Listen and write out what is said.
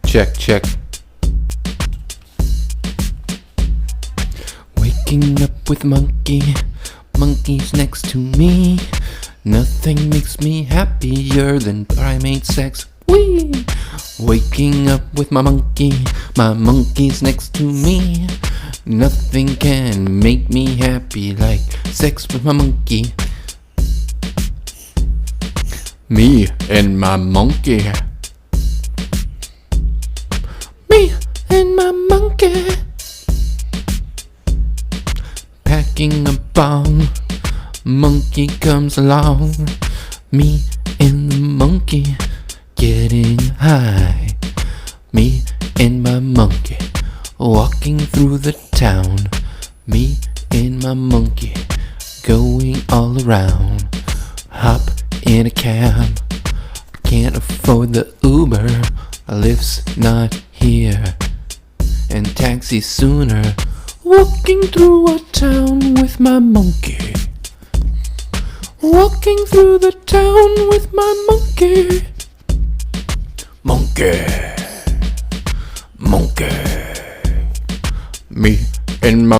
Check, check. Waking up with monkeys next to me. Nothing makes me happier than primate sex. Whee! Waking up with my monkeys next to me. Nothing can make me happy like sex with my monkey. Me and my monkey. Me and my monkey. Packing a bong, monkey comes along. Me and the monkey getting high. Me and my monkey walking through the town. Me and my monkey going all around. Hop in a cab, can't afford the Uber. Lyft's not here, and taxi sooner. Walking through a town with my monkey. Walking through the town with my monkey. Monkey, monkey. Me and my